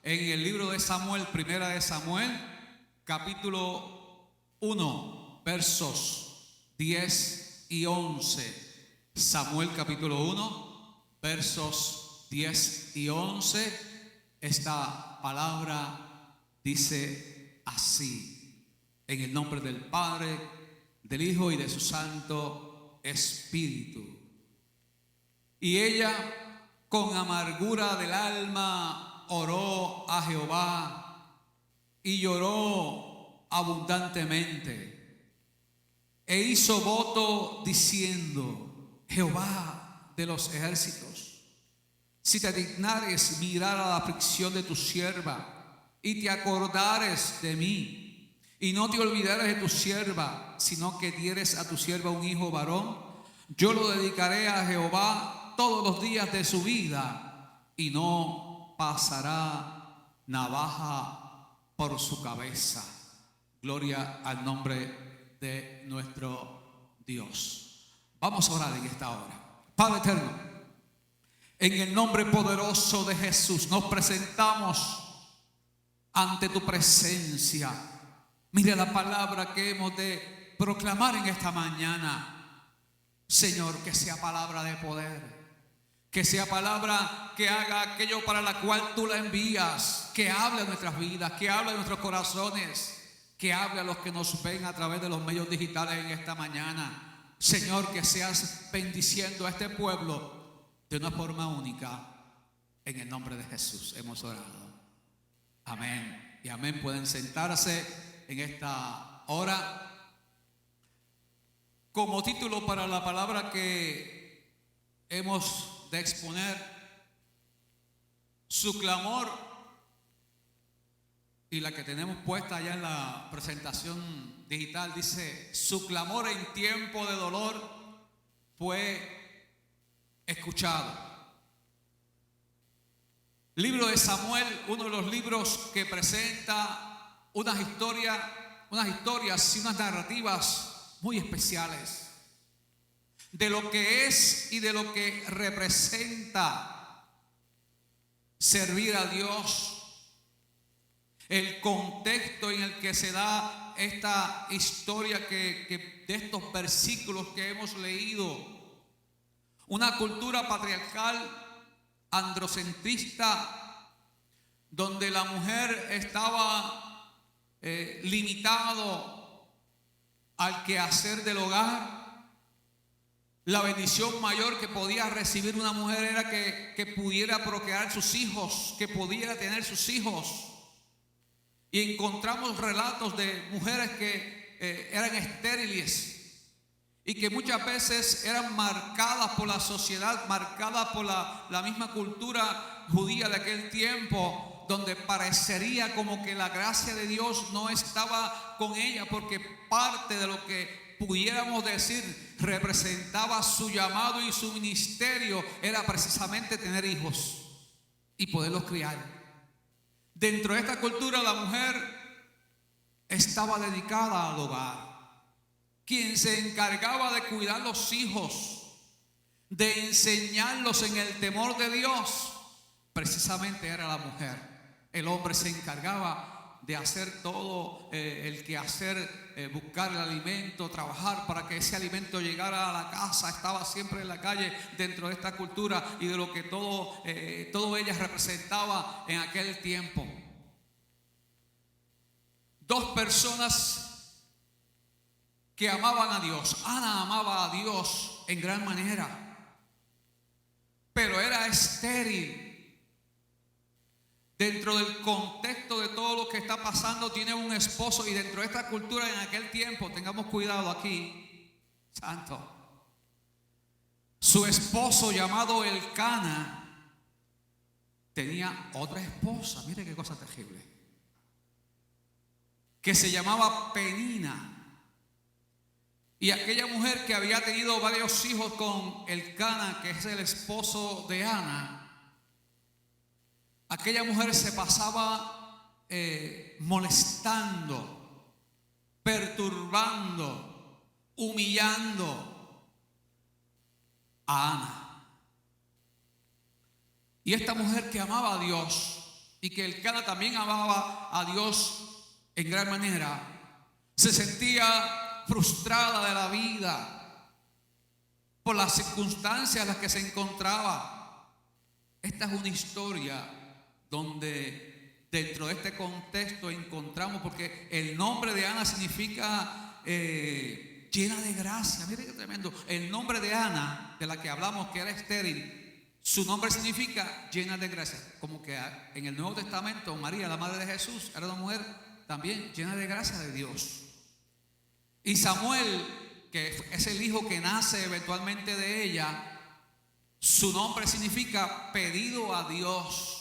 en el libro de Samuel, primera de Samuel, capítulo 1, versos 10 y 11. Samuel capítulo 1, versos 10 y 11. Esta palabra dice así: en el nombre del Padre, del Hijo y de su Santo Espíritu. Y ella, con amargura del alma, oró a Jehová y lloró abundantemente, e hizo voto diciendo: Jehová de los ejércitos, si te dignares mirar a la aflicción de tu sierva y te acordares de mí, y no te olvidares de tu sierva, sino que dieres a tu sierva un hijo varón, yo lo dedicaré a Jehová todos los días de su vida, y no pasará navaja por su cabeza. Gloria al nombre de nuestro Dios. Vamos a orar en esta hora. Padre eterno, en el nombre poderoso de Jesús nos presentamos ante tu presencia. Mire la palabra que hemos de proclamar en esta mañana. Señor, que sea palabra de poder, que sea palabra que haga aquello para la cual tú la envías, que hable a nuestras vidas, que hable a nuestros corazones, que hable a los que nos ven a través de los medios digitales en esta mañana. Señor, que seas bendiciendo a este pueblo de una forma única. En el nombre de Jesús hemos orado. Amén y amén. Pueden sentarse en esta hora. Como título para la palabra que hemos de exponer, su clamor, y la que tenemos puesta allá en la presentación digital dice: su clamor en tiempo de dolor fue escuchado. Libro de Samuel, uno de los libros que presenta unas historias y unas narrativas muy especiales de lo que es y de lo que representa servir a Dios, el contexto en el que se da esta historia de estos versículos que hemos leído. Una cultura patriarcal, androcentrista, donde la mujer estaba limitado al quehacer del hogar. La bendición mayor que podía recibir una mujer era que pudiera procrear sus hijos, que pudiera tener sus hijos. Y encontramos relatos de mujeres que eran estériles y que muchas veces eran marcadas por la sociedad, marcadas por la misma cultura judía de aquel tiempo, donde parecería como que la gracia de Dios no estaba con ella, porque parte de lo que pudiéramos decir representaba su llamado y su ministerio era precisamente tener hijos y poderlos criar. Dentro de esta cultura la mujer estaba dedicada al hogar. Quien se encargaba de cuidar los hijos, de enseñarlos en el temor de Dios, precisamente era la mujer. El hombre se encargaba de hacer todo el quehacer, buscar el alimento, trabajar para que ese alimento llegara a la casa. Estaba siempre en la calle dentro de esta cultura y de lo que todo ella representaba en aquel tiempo. Dos personas que amaban a Dios. Ana amaba a Dios en gran manera, pero era estéril. Dentro del contexto de todo lo que está pasando, tiene un esposo, y dentro de esta cultura en aquel tiempo, tengamos cuidado aquí, santo, su esposo llamado Elcana tenía otra esposa, mire qué cosa terrible, que se llamaba Penina. Y aquella mujer que había tenido varios hijos con Elcana, que es el esposo de Ana, aquella mujer se pasaba molestando, perturbando, humillando a Ana. Y esta mujer que amaba a Dios y que Elcana también amaba a Dios en gran manera, se sentía frustrada de la vida por las circunstancias en las que se encontraba. Esta es una historia donde dentro de este contexto encontramos, porque el nombre de Ana significa llena de gracia. Miren qué tremendo. El nombre de Ana, de la que hablamos, que era estéril, su nombre significa llena de gracia. Como que en el Nuevo Testamento María, la madre de Jesús, era una mujer también llena de gracia de Dios. Y Samuel, que es el hijo que nace eventualmente de ella, su nombre significa pedido a Dios.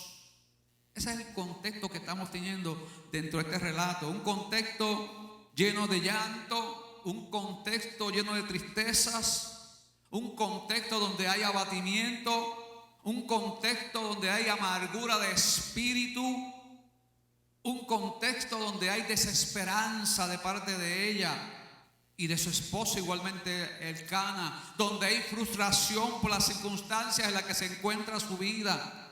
Ese es el contexto que estamos teniendo dentro de este relato. Un contexto lleno de llanto, un contexto lleno de tristezas, un contexto donde hay abatimiento, un contexto donde hay amargura de espíritu, un contexto donde hay desesperanza de parte de ella y de su esposo igualmente Elcana, donde hay frustración por las circunstancias en las que se encuentra su vida,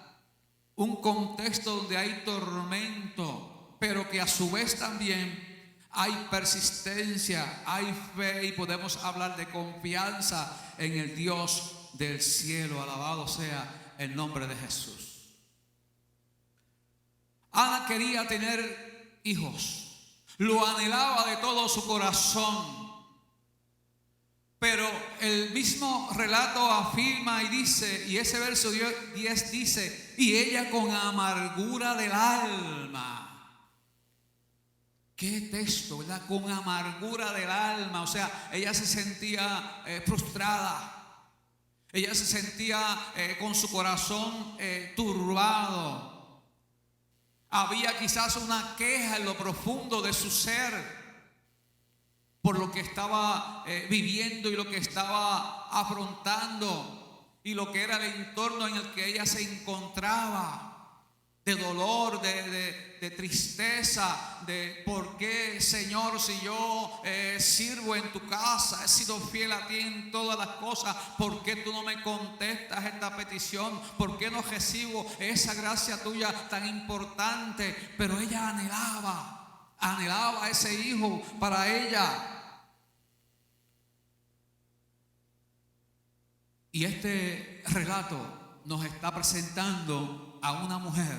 un contexto donde hay tormento, pero que a su vez también hay persistencia, hay fe y podemos hablar de confianza en el Dios del cielo. Alabado sea el nombre de Jesús. Ana quería tener hijos, lo anhelaba de todo su corazón. Pero el mismo relato afirma y dice, y ese verso 10 dice, y ella con amargura del alma. Qué texto, ¿verdad? Con amargura del alma. O sea, ella se sentía frustrada. Ella se sentía con su corazón turbado. Había quizás una queja en lo profundo de su ser por lo que estaba viviendo y lo que estaba afrontando y lo que era el entorno en el que ella se encontraba, de dolor, de tristeza, de por qué, Señor, si yo sirvo en tu casa, he sido fiel a ti en todas las cosas, ¿por qué tú no me contestas esta petición? ¿Por qué no recibo esa gracia tuya tan importante? Pero ella anhelaba a ese hijo para ella. Y este relato nos está presentando a una mujer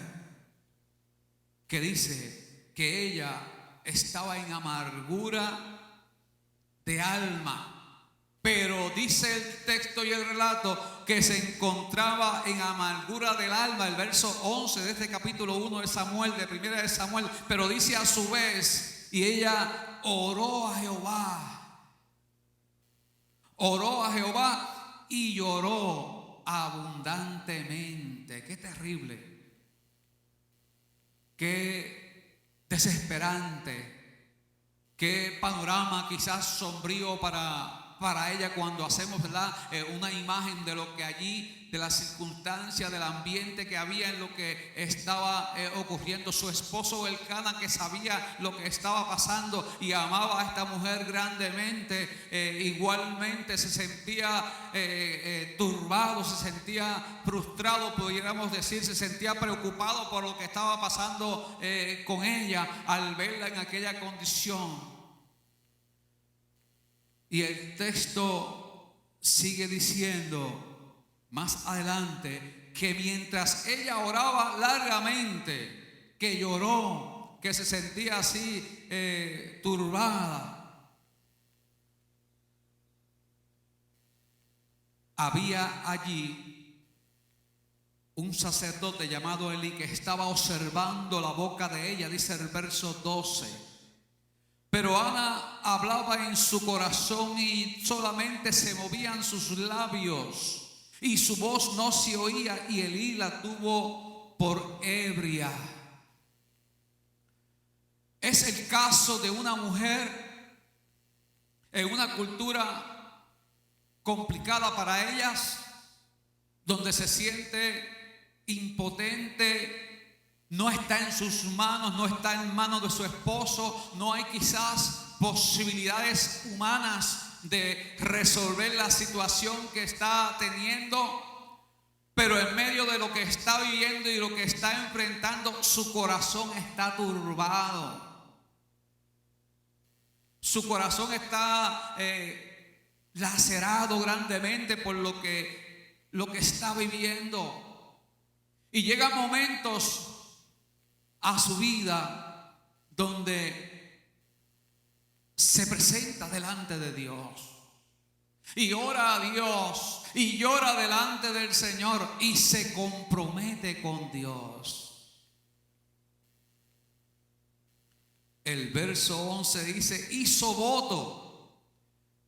que dice que ella estaba en amargura de alma, pero dice el texto y el relato que se encontraba en amargura del alma. El verso 11 de este capítulo 1 de Samuel, de primera de Samuel, pero dice a su vez, y ella oró a Jehová y lloró abundantemente. Qué terrible, qué desesperante, qué panorama quizás sombrío para ella cuando hacemos, ¿verdad?, una imagen de lo que allí, de la circunstancia, del ambiente que había en lo que estaba ocurriendo. Su esposo Elcana, que sabía lo que estaba pasando y amaba a esta mujer grandemente, igualmente se sentía turbado, se sentía frustrado, pudiéramos decir, se sentía preocupado por lo que estaba pasando con ella al verla en aquella condición. Y el texto sigue diciendo más adelante que mientras ella oraba largamente, que lloró, que se sentía así turbada, había allí un sacerdote llamado Elí que estaba observando la boca de ella, dice el verso 12. Pero Ana hablaba en su corazón y solamente se movían sus labios y su voz no se oía, y Elí la tuvo por ebria. Es el caso de una mujer en una cultura complicada para ellas, donde se siente impotente. No está en sus manos, no está en manos de su esposo, no hay quizás posibilidades humanas de resolver la situación que está teniendo. pero en medio de lo que está viviendo y lo que está enfrentando, su corazón está turbado. Su corazón está lacerado grandemente por lo que está viviendo. Y llegan momentos a su vida donde se presenta delante de Dios y ora a Dios y llora delante del Señor y se compromete con Dios. El verso 11 dice: hizo voto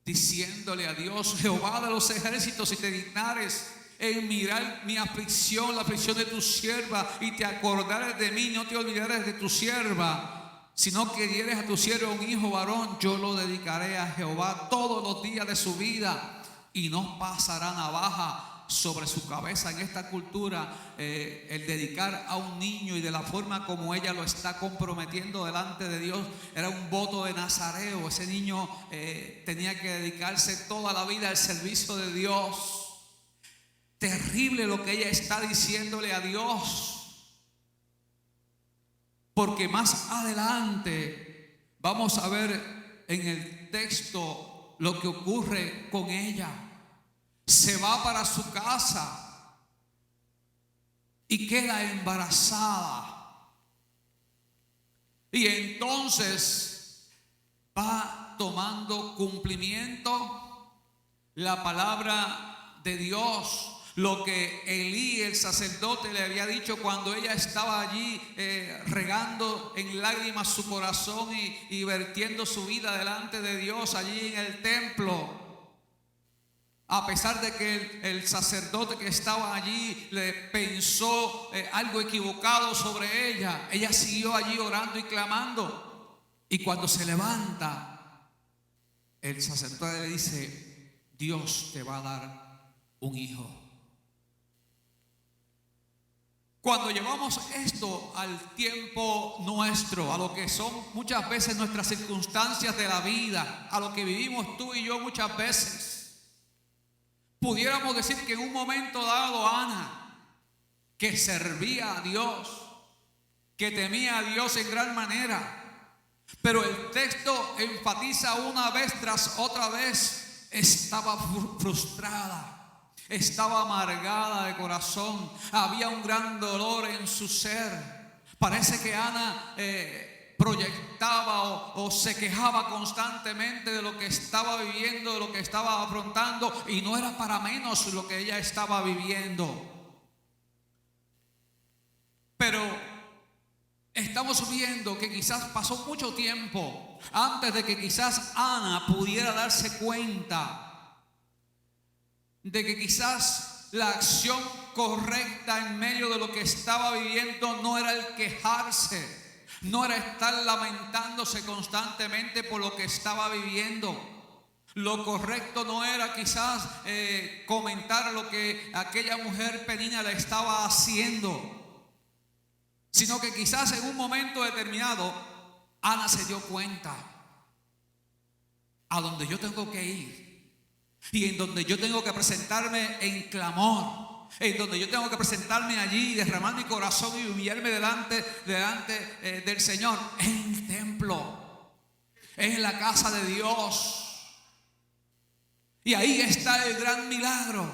diciéndole a Dios: Jehová de los ejércitos, si te dignares en mirar mi aflicción, la aflicción de tu sierva, y te acordares de mí, no te olvidares de tu sierva, sino que dieres a tu sierva un hijo varón, yo lo dedicaré a Jehová todos los días de su vida, y no pasará navaja sobre su cabeza. En esta cultura, el dedicar a un niño y de la forma como ella lo está comprometiendo delante de Dios, era un voto de nazareo. Ese niño tenía que dedicarse toda la vida al servicio de Dios. Terrible lo que ella está diciéndole a Dios, porque más adelante vamos a ver en el texto lo que ocurre con ella. Se va para su casa y queda embarazada, y entonces va tomando cumplimiento la palabra de Dios, lo que Elí el sacerdote le había dicho cuando ella estaba allí regando en lágrimas su corazón y vertiendo su vida delante de Dios allí en el templo. A pesar de que el sacerdote que estaba allí le pensó algo equivocado sobre ella, ella siguió allí orando y clamando. Y cuando se levanta, el sacerdote le dice: Dios te va a dar un hijo. Cuando llevamos esto al tiempo nuestro, a lo que son muchas veces nuestras circunstancias de la vida, a lo que vivimos tú y yo muchas veces, pudiéramos decir que en un momento dado Ana, que servía a Dios, que temía a Dios en gran manera, pero el texto enfatiza una vez tras otra vez, estaba frustrada. Estaba amargada de corazón, había un gran dolor en su ser. Parece que Ana proyectaba o se quejaba constantemente de lo que estaba viviendo, de lo que estaba afrontando, y no era para menos lo que ella estaba viviendo. Pero estamos viendo que quizás pasó mucho tiempo antes de que quizás Ana pudiera darse cuenta de que quizás la acción correcta en medio de lo que estaba viviendo no era el quejarse, no era estar lamentándose constantemente por lo que estaba viviendo. Lo correcto no era quizás comentar lo que aquella mujer Penina le estaba haciendo, sino que quizás en un momento determinado Ana se dio cuenta: a donde yo tengo que ir y en donde yo tengo que presentarme en clamor, en donde yo tengo que presentarme allí, derramar mi corazón y humillarme delante del Señor, en el templo, en la casa de Dios. Y ahí está el gran milagro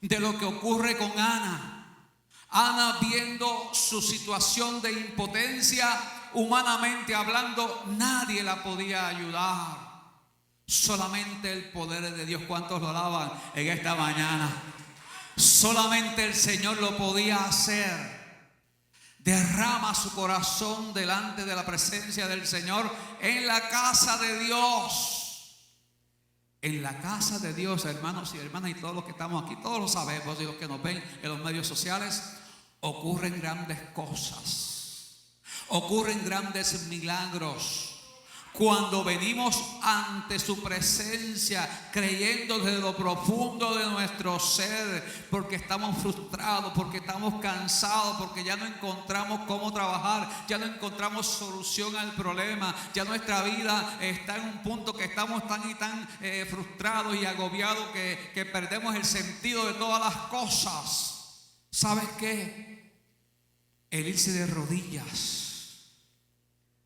de lo que ocurre con Ana. Ana, viendo su situación de impotencia, humanamente hablando, nadie la podía ayudar. Solamente el poder de Dios. ¿Cuántos lo alaban en esta mañana? Solamente el Señor lo podía hacer. Derrama su corazón delante de la presencia del Señor en la casa de Dios. En la casa de Dios, hermanos y hermanas, y todos los que estamos aquí, todos lo sabemos, y los que nos ven en los medios sociales, ocurren grandes cosas, ocurren grandes milagros. Cuando venimos ante su presencia, creyendo desde lo profundo de nuestro ser, porque estamos frustrados, porque estamos cansados, porque ya no encontramos cómo trabajar, ya no encontramos solución al problema, ya nuestra vida está en un punto que estamos tan y tan frustrados y agobiados que perdemos el sentido de todas las cosas. ¿Sabes qué? El irse de rodillas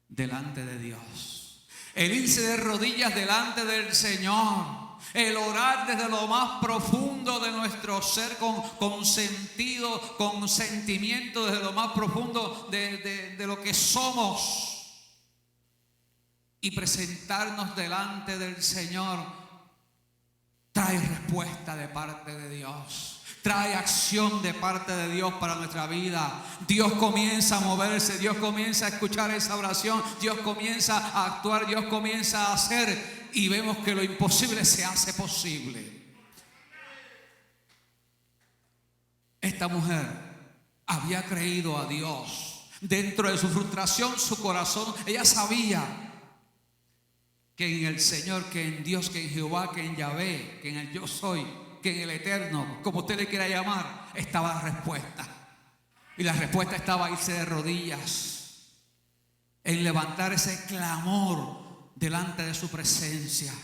delante de Dios, el irse de rodillas delante del Señor, el orar desde lo más profundo de nuestro ser, con sentido, con sentimiento, desde lo más profundo de lo que somos, y presentarnos delante del Señor, trae respuesta de parte de Dios. Trae acción de parte de Dios para nuestra vida. Dios comienza a moverse, Dios comienza a escuchar esa oración, Dios comienza a actuar, Dios comienza a hacer, y vemos que lo imposible se hace posible. Esta mujer había creído a Dios. Dentro de su frustración, su corazón, ella sabía que en el Señor, que en Dios, que en Jehová, que en Yahvé, que en el yo soy, que en el Eterno, como usted le quiera llamar, estaba la respuesta. Y la respuesta estaba irse de rodillas, en levantar ese clamor delante de su presencia.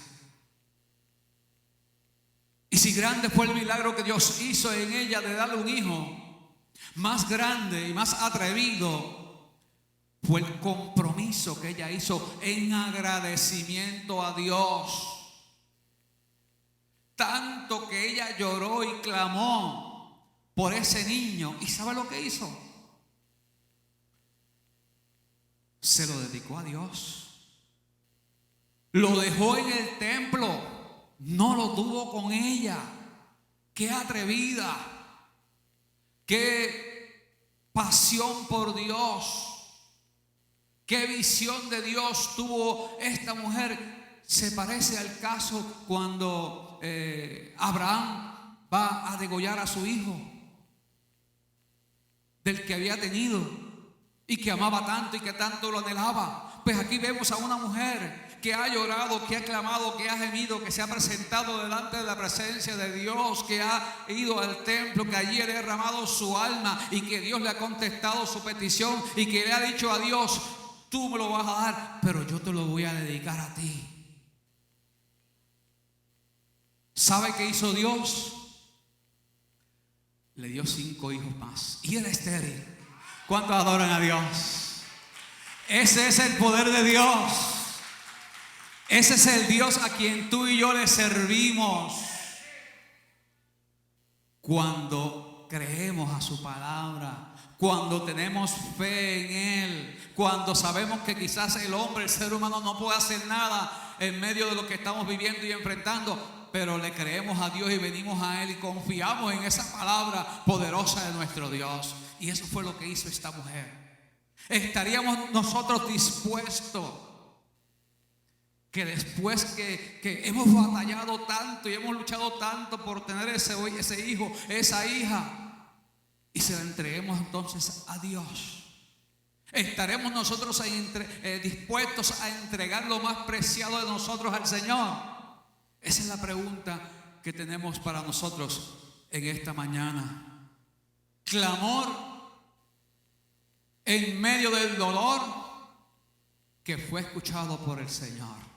Y si grande fue el milagro que Dios hizo en ella de darle un hijo, más grande y más atrevido fue el compromiso que ella hizo en agradecimiento a Dios. Tanto que ella lloró y clamó por ese niño. ¿Y sabe lo que hizo? Se lo dedicó a Dios. Lo dejó en el templo. No lo tuvo con ella. Qué atrevida. Qué pasión por Dios. Qué visión de Dios tuvo esta mujer. Se parece al caso cuando Abraham va a degollar a su hijo, del que había tenido y que amaba tanto y que tanto lo anhelaba. Pues aquí vemos a una mujer que ha llorado, que ha clamado, que ha gemido, que se ha presentado delante de la presencia de Dios, que ha ido al templo, que allí le ha derramado su alma y que Dios le ha contestado su petición y que le ha dicho a Dios: tú me lo vas a dar, pero yo te lo voy a dedicar a ti. ¿Sabe qué hizo Dios? Le dio 5 hijos más y era estéril. ¿Cuántos adoran a Dios? Ese es el poder de Dios. Ese es el Dios a quien tú y yo le servimos. Cuando creemos a su palabra, cuando tenemos fe en Él, cuando sabemos que quizás el hombre, el ser humano, no puede hacer nada en medio de lo que estamos viviendo y enfrentando, pero le creemos a Dios y venimos a Él y confiamos en esa palabra poderosa de nuestro Dios. Y eso fue lo que hizo esta mujer. ¿Estaríamos nosotros dispuestos que después que hemos batallado tanto y hemos luchado tanto por tener ese hijo, esa hija, y se la entreguemos entonces a Dios? ¿Estaremos nosotros dispuestos a entregar lo más preciado de nosotros al Señor? Esa es la pregunta que tenemos para nosotros en esta mañana. Clamor en medio del dolor que fue escuchado por el Señor.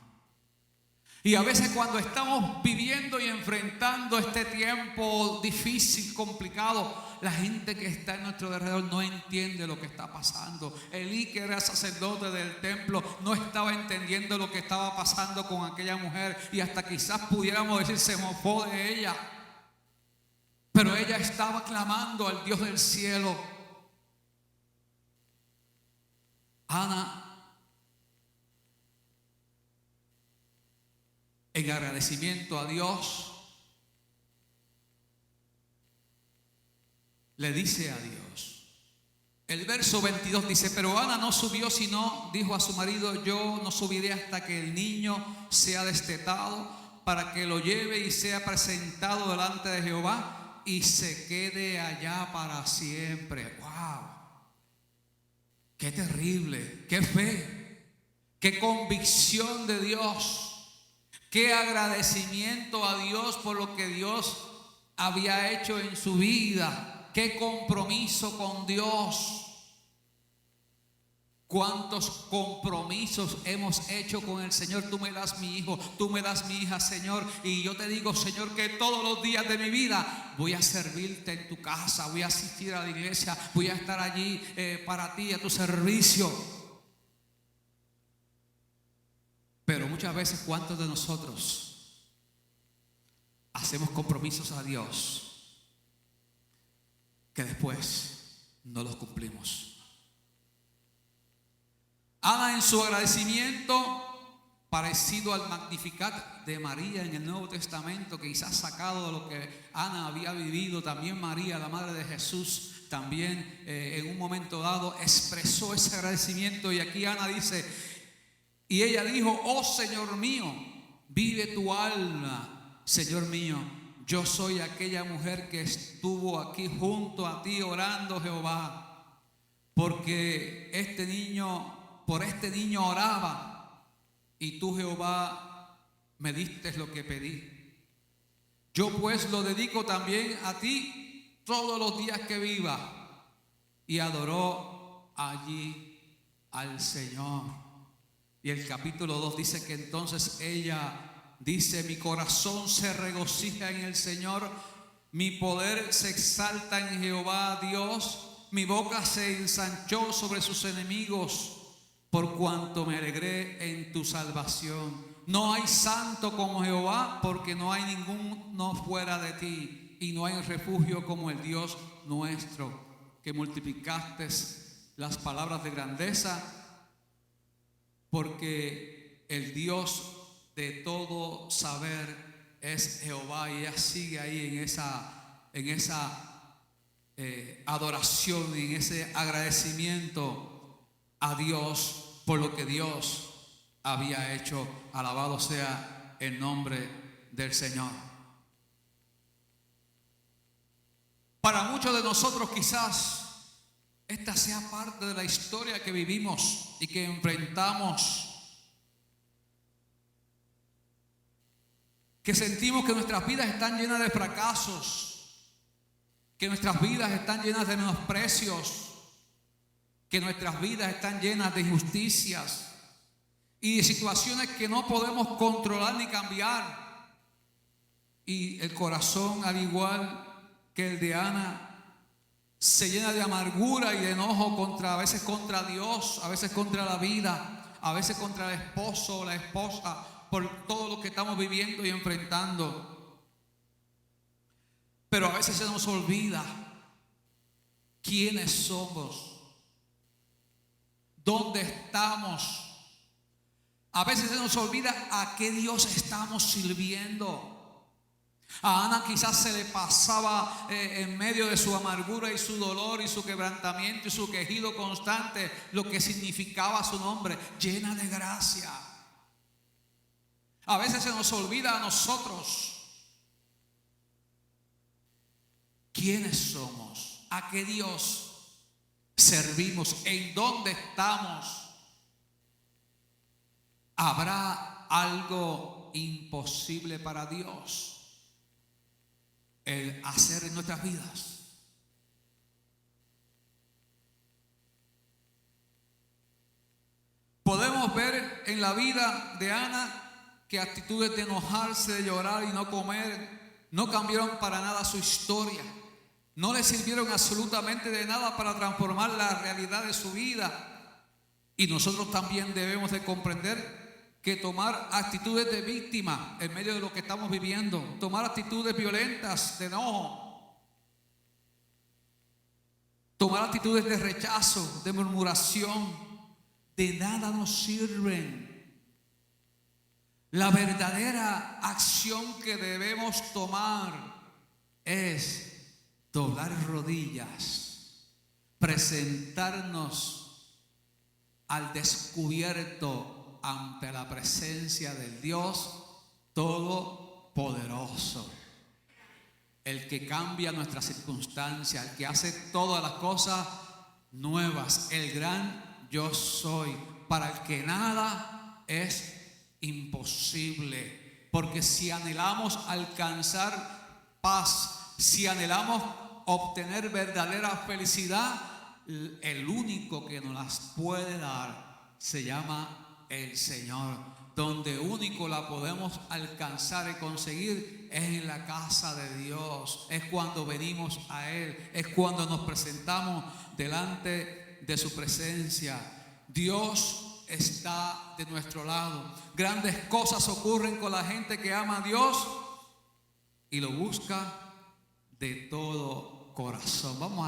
Y a veces cuando estamos viviendo y enfrentando este tiempo difícil, complicado, la gente que está en nuestro alrededor no entiende lo que está pasando. Elí, que era sacerdote del templo, no estaba entendiendo lo que estaba pasando con aquella mujer y hasta quizás pudiéramos decir se mofó de ella. Pero ella estaba clamando al Dios del cielo. Ana, en agradecimiento a Dios, le dice a Dios. El verso 22 dice: pero Ana no subió, sino dijo a su marido: yo no subiré hasta que el niño sea destetado, para que lo lleve y sea presentado delante de Jehová y se quede allá para siempre. ¡Wow! ¡Qué terrible! ¡Qué fe! ¡Qué convicción de Dios! ¡Qué agradecimiento a Dios por lo que Dios había hecho en su vida! ¡Qué compromiso con Dios! ¿Cuántos compromisos hemos hecho con el Señor? Tú me das mi hijo, tú me das mi hija, Señor. Y yo te digo, Señor, que todos los días de mi vida voy a servirte en tu casa, voy a asistir a la iglesia, voy a estar allí para ti, a tu servicio. Pero muchas veces, ¿cuántos de nosotros hacemos compromisos a Dios que después no los cumplimos? Ana, en su agradecimiento, parecido al Magnificat de María en el Nuevo Testamento, que quizás sacado de lo que Ana había vivido, también María, la madre de Jesús, también en un momento dado expresó ese agradecimiento. Y aquí Ana dice, y ella dijo: oh Señor mío, vive tu alma, Señor mío. Yo soy aquella mujer que estuvo aquí junto a ti orando, Jehová, porque por este niño oraba, y tú, Jehová, me diste lo que pedí. Yo pues lo dedico también a ti todos los días que viva. Y adoró allí al Señor. Y el capítulo 2 dice que entonces ella dice: mi corazón se regocija en el Señor, mi poder se exalta en Jehová Dios, mi boca se ensanchó sobre sus enemigos, por cuanto me alegré en tu salvación. No hay santo como Jehová, porque no hay ninguno fuera de ti, y no hay refugio como el Dios nuestro, que multiplicaste las palabras de grandeza, porque el Dios de todo saber es Jehová. Y ella sigue ahí en esa adoración y en ese agradecimiento a Dios por lo que Dios había hecho. Alabado sea el nombre del Señor. Para muchos de nosotros quizás esta sea parte de la historia que vivimos y que enfrentamos, que sentimos que nuestras vidas están llenas de fracasos, que nuestras vidas están llenas de menosprecios, que nuestras vidas están llenas de injusticias y de situaciones que no podemos controlar ni cambiar. Y el corazón, al igual que el de Ana, se llena de amargura y de enojo a veces contra Dios, a veces contra la vida, a veces contra el esposo o la esposa, por todo lo que estamos viviendo y enfrentando. Pero a veces se nos olvida quiénes somos, dónde estamos. A veces se nos olvida a qué Dios estamos sirviendo. A Ana quizás se le pasaba en medio de su amargura y su dolor y su quebrantamiento y su quejido constante lo que significaba su nombre: llena de gracia. A veces se nos olvida a nosotros quiénes somos, a qué Dios servimos, en dónde estamos. ¿Habrá algo imposible para Dios el hacer en nuestras vidas? Podemos ver en la vida de Ana que actitudes de enojarse, de llorar y no comer no cambiaron para nada su historia. No le sirvieron absolutamente de nada para transformar la realidad de su vida. Y nosotros también debemos de comprender que tomar actitudes de víctima en medio de lo que estamos viviendo, tomar actitudes violentas de enojo, tomar actitudes de rechazo, de murmuración, de nada nos sirven. La verdadera acción que debemos tomar es doblar rodillas, presentarnos al descubierto ante la presencia del Dios Todopoderoso, el que cambia nuestras circunstancias, el que hace todas las cosas nuevas, el gran yo soy, para el que nada es imposible. Porque si anhelamos alcanzar paz, si anhelamos obtener verdadera felicidad, el único que nos las puede dar se llama el Señor. Donde único la podemos alcanzar y conseguir es en la casa de Dios. Es cuando venimos a Él, es cuando nos presentamos delante de su presencia. Dios está de nuestro lado. Grandes cosas ocurren con la gente que ama a Dios y lo busca de todo corazón. Vamos a